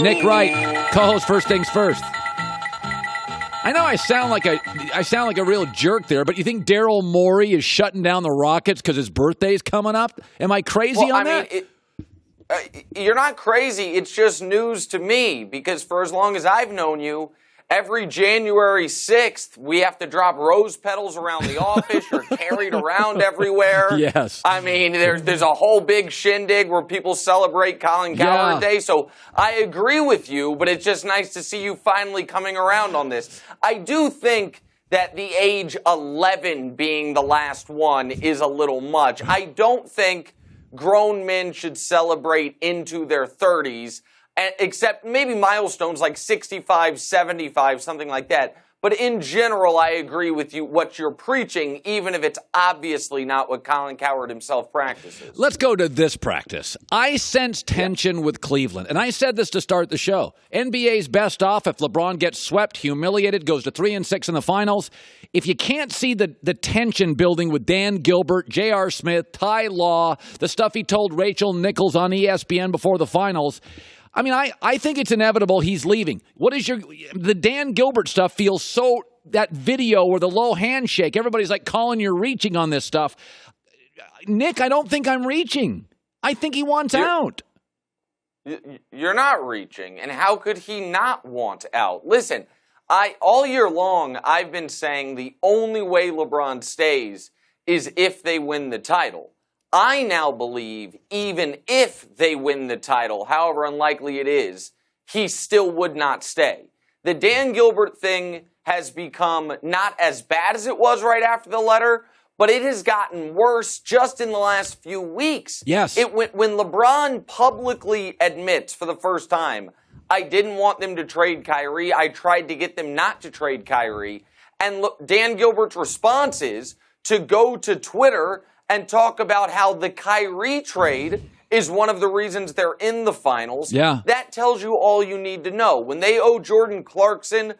Nick Wright, co-host First Things First. I know I sound like a real jerk there, but you think Daryl Morey is shutting down the Rockets because his birthday's coming up? Am I crazy on that? You're not crazy. It's just news to me because for as long as I've known you, every January 6th, we have to drop rose petals around the office. You're carried around everywhere. Yes. I mean, there's a whole big shindig where people celebrate Colin Cowherd Day. So I agree with you, but it's just nice to see you finally coming around on this. I do think that the age 11 being the last one is a little much. I don't think grown men should celebrate into their 30s. Except maybe milestones like 65, 75, something like that. But in general, I agree with you what you're preaching, even if it's obviously not what Colin Cowherd himself practices. Let's go to this practice. I sense tension with Cleveland, and I said this to start the show. NBA's best off if LeBron gets swept, humiliated, goes to 3-6 in the finals. If you can't see the tension building with Dan Gilbert, J.R. Smith, Ty Law, the stuff he told Rachel Nichols on ESPN before the finals, I mean, I think it's inevitable he's leaving. The Dan Gilbert stuff feels so, that video where the low handshake, everybody's like, Colin, you're reaching on this stuff. Nick, I don't think I'm reaching. I think he wants out. You're not reaching. And how could he not want out? Listen, all year long, I've been saying the only way LeBron stays is if they win the title. I now believe even if they win the title, however unlikely it is, he still would not stay. The Dan Gilbert thing has become not as bad as it was right after the letter, but it has gotten worse just in the last few weeks. Yes. When LeBron publicly admits for the first time, I didn't want them to trade Kyrie, I tried to get them not to trade Kyrie, and Dan Gilbert's response is to go to Twitter and talk about how the Kyrie trade is one of the reasons they're in the finals. Yeah. That tells you all you need to know. When they owe Jordan Clarkson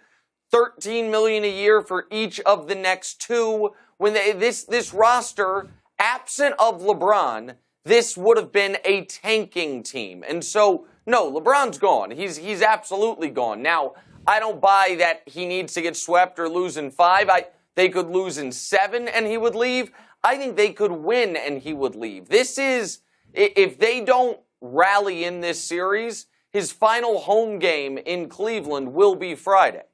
$13 million a year for each of the next two, when this roster, absent of LeBron, this would have been a tanking team. And so, no, LeBron's gone. He's absolutely gone. Now, I don't buy that he needs to get swept or lose in 5. They could lose in 7 and he would leave. I think they could win and he would leave. This is, if they don't rally in this series, his final home game in Cleveland will be Friday.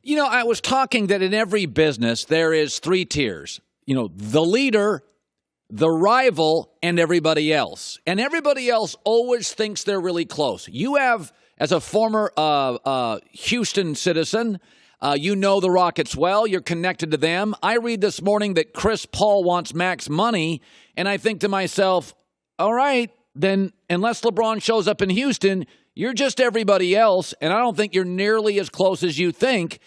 You know, I was talking that in every business there is 3 tiers. You know, the leader, the rival, and everybody else. And everybody else always thinks they're really close. You have, as a former Houston citizen, you know the Rockets well. You're connected to them. I read this morning that Chris Paul wants max money, and I think to myself, all right, then unless LeBron shows up in Houston, you're just everybody else, and I don't think you're nearly as close as you think.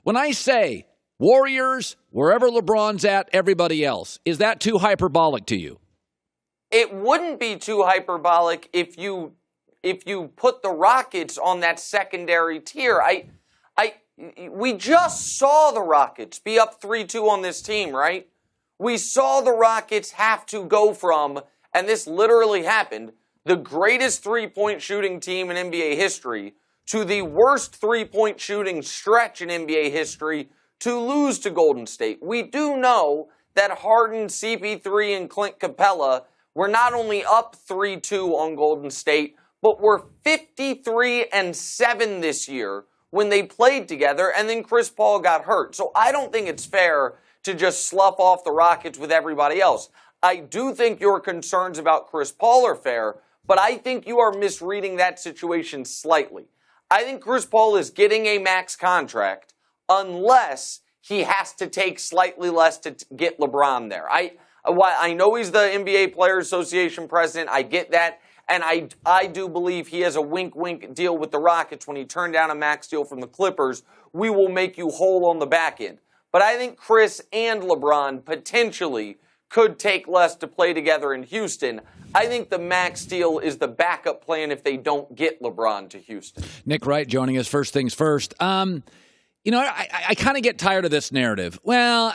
When I say Warriors, wherever LeBron's at, everybody else, is that too hyperbolic to you? It wouldn't be too hyperbolic if you put the Rockets on that secondary tier. We just saw the Rockets be up 3-2 on this team, right? We saw the Rockets have to go from, and this literally happened, the greatest three-point shooting team in NBA history to the worst three-point shooting stretch in NBA history to lose to Golden State. We do know that Harden, CP3, and Clint Capella were not only up 3-2 on Golden State, but were 53-7 this year when they played together, and then Chris Paul got hurt. So I don't think it's fair to just slough off the Rockets with everybody else. I do think your concerns about Chris Paul are fair, but I think you are misreading that situation slightly. I think Chris Paul is getting a max contract unless he has to take slightly less to get LeBron there. I know he's the NBA Players Association president. I get that. And I do believe he has a wink-wink deal with the Rockets when he turned down a max deal from the Clippers. We will make you whole on the back end. But I think Chris and LeBron potentially could take less to play together in Houston. I think the max deal is the backup plan if they don't get LeBron to Houston. Nick Wright joining us, First Things First. I kind of get tired of this narrative. Well,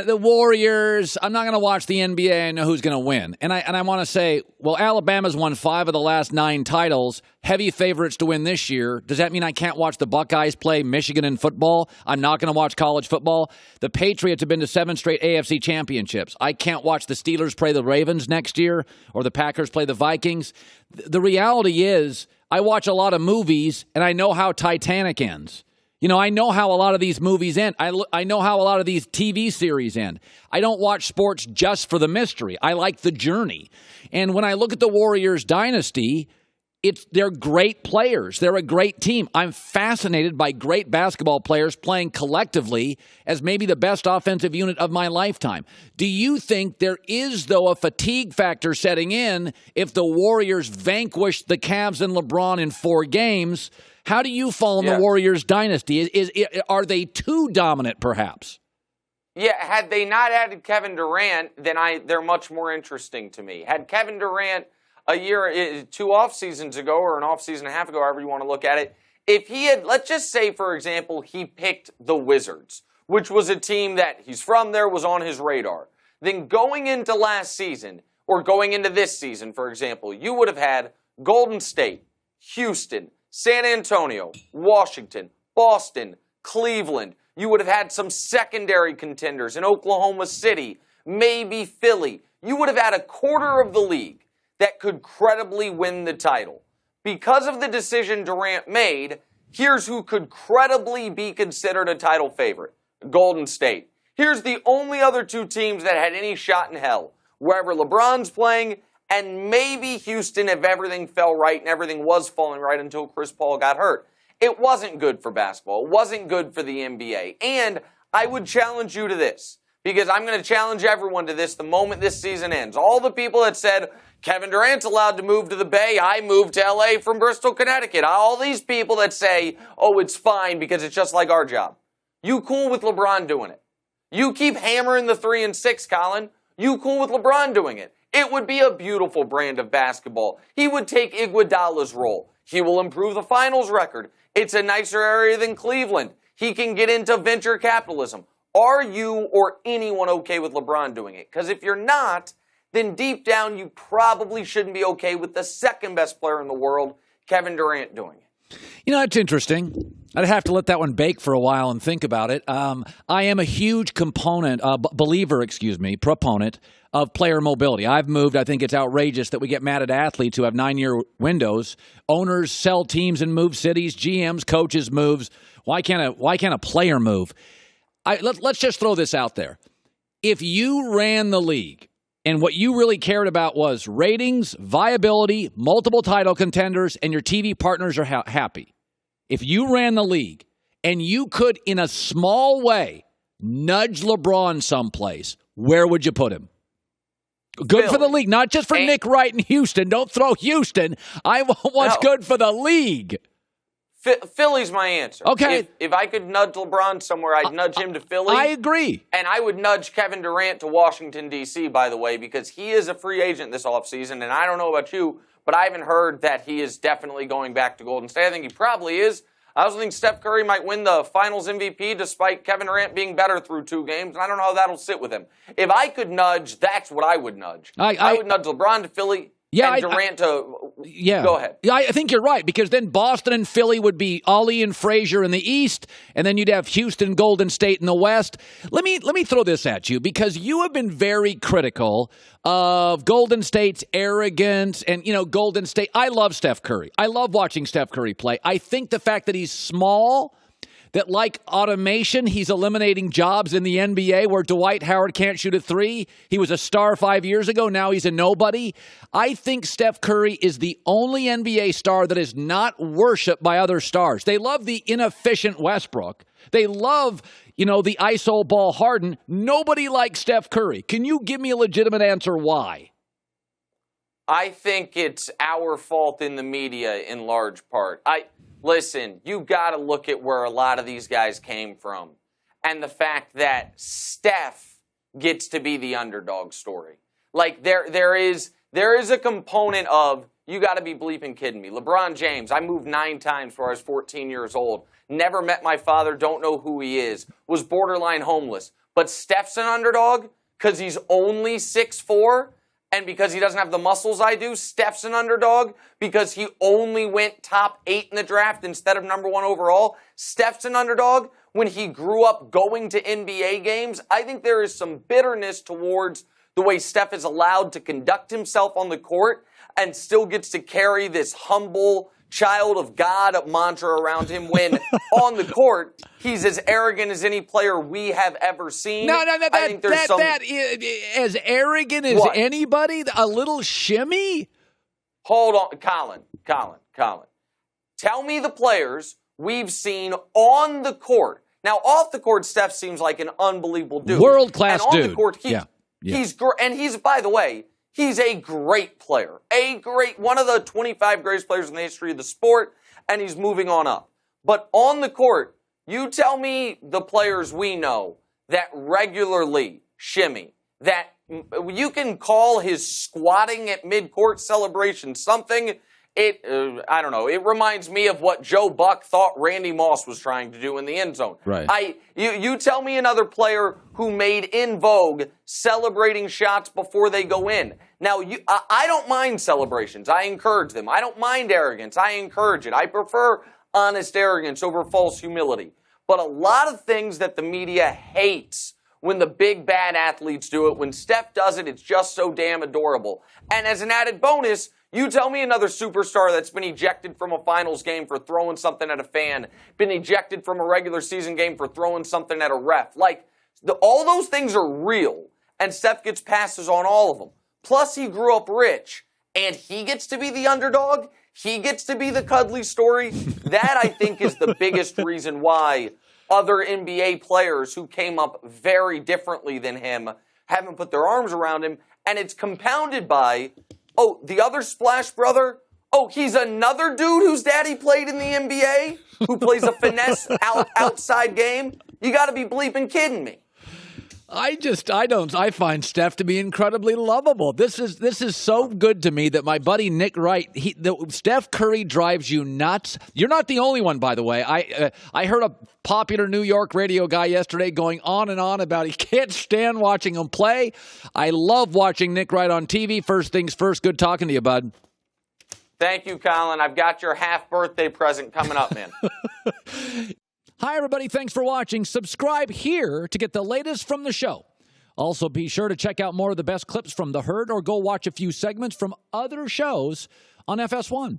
the Warriors, I'm not going to watch the NBA. I know who's going to win. And I want to say, well, Alabama's won 5 of the last 9 titles, heavy favorites to win this year. Does that mean I can't watch the Buckeyes play Michigan in football? I'm not going to watch college football? The Patriots have been to 7 straight AFC championships. I can't watch the Steelers play the Ravens next year or the Packers play the Vikings. The reality is I watch a lot of movies, and I know how Titanic ends. I know how a lot of these movies end. I know how a lot of these TV series end. I don't watch sports just for the mystery. I like the journey. And when I look at the Warriors dynasty, they're great players. They're a great team. I'm fascinated by great basketball players playing collectively as maybe the best offensive unit of my lifetime. Do you think there is, though, a fatigue factor setting in if the Warriors vanquish the Cavs and LeBron in 4 games? How do you fall in the Warriors dynasty? Are they too dominant, perhaps? Yeah, had they not added Kevin Durant, then they're much more interesting to me. Had Kevin Durant 2 off seasons ago, or an off season and a half ago, however you want to look at it, if he had, let's just say, for example, he picked the Wizards, which was a team that he's from there, was on his radar, then going into last season, or going into this season, for example, you would have had Golden State, Houston, San Antonio, Washington, Boston, Cleveland. You would have had some secondary contenders in Oklahoma City, maybe Philly. You would have had a quarter of the league that could credibly win the title. Because of the decision Durant made, here's who could credibly be considered a title favorite: Golden State. Here's the only other 2 teams that had any shot in hell: wherever LeBron's playing, and maybe Houston if everything fell right, and everything was falling right until Chris Paul got hurt. It wasn't good for basketball. It wasn't good for the NBA. And I would challenge you to this, because I'm going to challenge everyone to this the moment this season ends. All the people that said, Kevin Durant's allowed to move to the Bay, I moved to L.A. from Bristol, Connecticut. All these people that say, oh, it's fine because it's just like our job. You cool with LeBron doing it? You keep hammering the 3 and 6, Colin. You cool with LeBron doing it? It would be a beautiful brand of basketball. He would take Iguodala's role. He will improve the finals record. It's a nicer area than Cleveland. He can get into venture capitalism. Are you or anyone okay with LeBron doing it? Because if you're not, then deep down you probably shouldn't be okay with the second best player in the world, Kevin Durant, doing it. It's interesting. I'd have to let that one bake for a while and think about it. I am a huge proponent of player mobility. I've moved. I think it's outrageous that we get mad at athletes who have 9-year windows. Owners sell teams and move cities. GMs, coaches moves. Why can't a player move? Let's just throw this out there. If you ran the league and what you really cared about was ratings, viability, multiple title contenders, and your TV partners are happy, if you ran the league and you could, in a small way, nudge LeBron someplace, where would you put him? Good for the league, not just for Nick Wright in Houston. Don't throw Houston. I want what's good for the league. Philly's my answer. Okay. If I could nudge LeBron somewhere, I'd nudge him to Philly. I agree. And I would nudge Kevin Durant to Washington, D.C., by the way, because he is a free agent this offseason. And I don't know about you, but I haven't heard that he is definitely going back to Golden State. I think he probably is. I also think Steph Curry might win the Finals MVP despite Kevin Durant being better through 2 games, and I don't know how that'll sit with him. If I could nudge, that's what I would nudge. I would nudge LeBron to Philly and Durant to... Yeah. Go ahead. Yeah, I think you're right, because then Boston and Philly would be Ollie and Frazier in the East, and then you'd have Houston, Golden State in the West. Let me throw this at you, because you have been very critical of Golden State's arrogance and, Golden State. I love Steph Curry. I love watching Steph Curry play. I think the fact that he's small, that like automation, he's eliminating jobs in the NBA where Dwight Howard can't shoot a 3. He was a star 5 years ago. Now he's a nobody. I think Steph Curry is the only NBA star that is not worshipped by other stars. They love the inefficient Westbrook. They love, the ISO ball Harden. Nobody likes Steph Curry. Can you give me a legitimate answer why? I think it's our fault in the media in large part. Listen, you got to look at where a lot of these guys came from and the fact that Steph gets to be the underdog story. Like there is a component of You got to be bleeping kidding me. LeBron James, I moved 9 times before I was 14 years old. Never met my father, don't know who he is. Was borderline homeless. But Steph's an underdog because he's only 6'4", and because he doesn't have the muscles I do. Steph's an underdog because he only went top 8 in the draft instead of number 1 overall. Steph's an underdog when he grew up going to NBA games. I think there is some bitterness towards the way Steph is allowed to conduct himself on the court and still gets to carry this humble child of God mantra around him when on the court he's as arrogant as any player we have ever seen. No, that as arrogant as anybody? A little shimmy? Hold on, Colin. Tell me the players we've seen on the court. Now, off the court, Steph seems like an unbelievable dude. World-class dude. And on the court, he's by the way, he's a great player. One of the 25 greatest players in the history of the sport, and he's moving on up. But on the court, you tell me the players we know that regularly shimmy, that you can call his squatting at mid-court celebration something. I don't know. It reminds me of what Joe Buck thought Randy Moss was trying to do in the end zone. Right. You tell me another player who made in vogue celebrating shots before they go in. Now, I don't mind celebrations. I encourage them. I don't mind arrogance. I encourage it. I prefer honest arrogance over false humility. But a lot of things that the media hates when the big bad athletes do it, when Steph does it, it's just so damn adorable. And as an added bonus, you tell me another superstar that's been ejected from a finals game for throwing something at a fan, been ejected from a regular season game for throwing something at a ref. All those things are real, and Steph gets passes on all of them. Plus, he grew up rich, and he gets to be the underdog. He gets to be the cuddly story. That, I think, is the biggest reason why other NBA players who came up very differently than him haven't put their arms around him, and it's compounded by, the other Splash brother, he's another dude whose daddy played in the NBA, who plays a finesse outside game. You got to be bleeping kidding me. I find Steph to be incredibly lovable. This is so good to me that my buddy Nick Wright, Steph Curry drives you nuts. You're not the only one, by the way. I heard a popular New York radio guy yesterday going on and on about he can't stand watching him play. I love watching Nick Wright on TV. First things first, good talking to you, bud. Thank you, Colin. I've got your half-birthday present coming up, man. Hi, everybody. Thanks for watching. Subscribe here to get the latest from the show. Also, be sure to check out more of the best clips from The Herd or go watch a few segments from other shows on FS1.